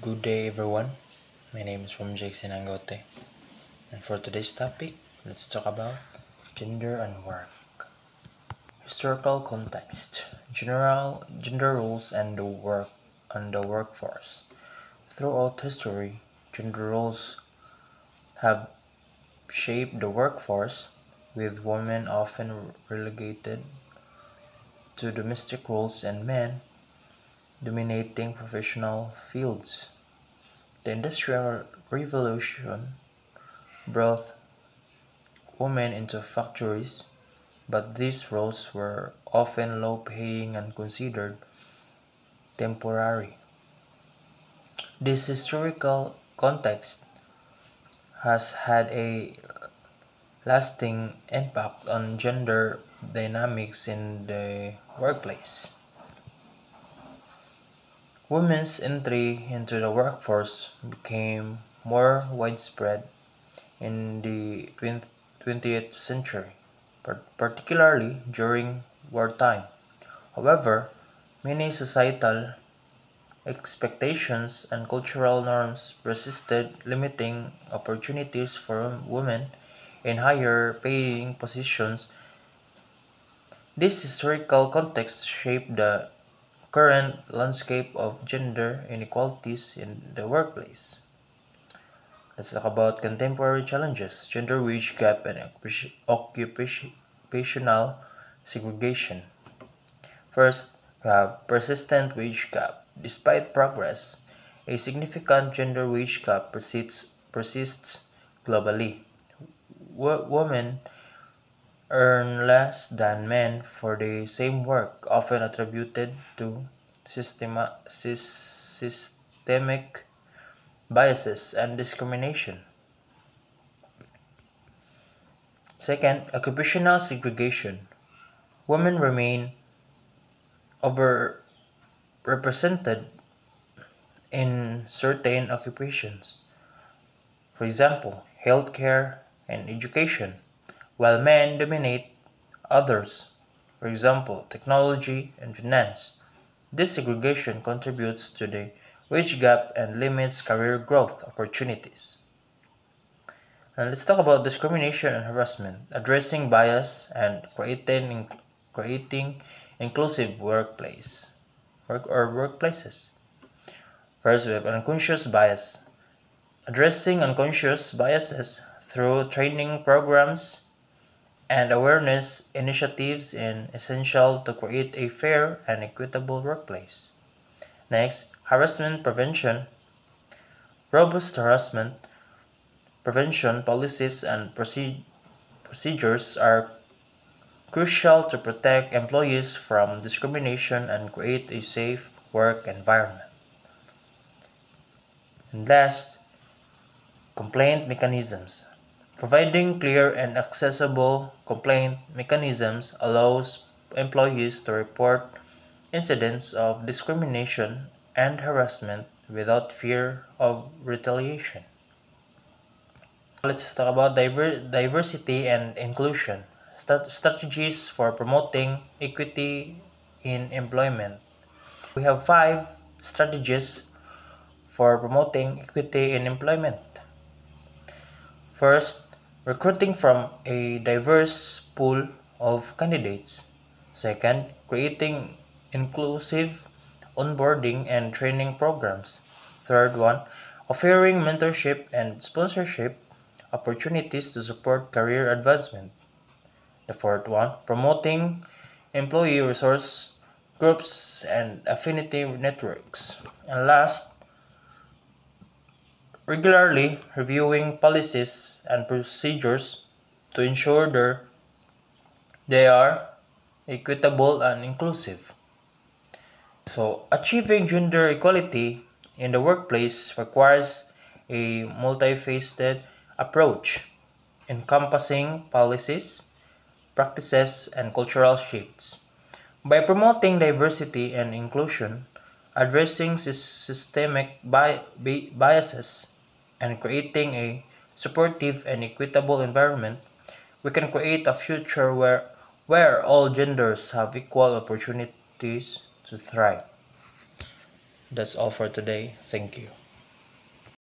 Good day everyone, my name is Romjay Sinangote, and for today's topic, let's talk about gender and work. Historical context, general gender roles and the workforce. Throughout history, gender roles have shaped the workforce, with women often relegated to domestic roles and men dominating professional fields. The Industrial Revolution brought women into factories, but these roles were often low-paying and considered temporary. This historical context has had a lasting impact on gender dynamics in the workplace. Women's entry into the workforce became more widespread in the 20th century, particularly during wartime. However, many societal expectations and cultural norms persisted, limiting opportunities for women in higher paying positions. This historical context shaped the current landscape of gender inequalities in the workplace. Let's talk about contemporary challenges, gender wage gap, and occupational segregation. First, we have persistent wage gap. Despite progress, a significant gender wage gap persists globally. Women earn less than men for the same work, often attributed to systemic biases and discrimination. Second, occupational segregation. Women remain overrepresented in certain occupations, for example, healthcare and education, while men dominate others, for example, technology and finance. This segregation contributes to the wage gap and limits career growth opportunities. And let's talk about discrimination and harassment, addressing bias and creating inclusive workplaces. First, we have unconscious bias. Addressing unconscious biases through training programs and awareness initiatives is essential to create a fair and equitable workplace. Next, harassment prevention. Robust harassment prevention policies and procedures are crucial to protect employees from discrimination and create a safe work environment. And last, complaint mechanisms. Providing clear and accessible complaint mechanisms allows employees to report incidents of discrimination and harassment without fear of retaliation. Let's talk about diversity and inclusion. Strategies for promoting equity in employment. We have 5 strategies for promoting equity in employment. First, recruiting from a diverse pool of candidates. Second, creating inclusive onboarding and training programs. Third one, offering mentorship and sponsorship opportunities to support career advancement. The fourth one, promoting employee resource groups and affinity networks. And last, regularly reviewing policies and procedures to ensure they are equitable and inclusive. So, achieving gender equality in the workplace requires a multifaceted approach encompassing policies, practices, and cultural shifts. By promoting diversity and inclusion, addressing systemic biases, and creating a supportive and equitable environment, we can create a future where all genders have equal opportunities to thrive. That's all for today. Thank you.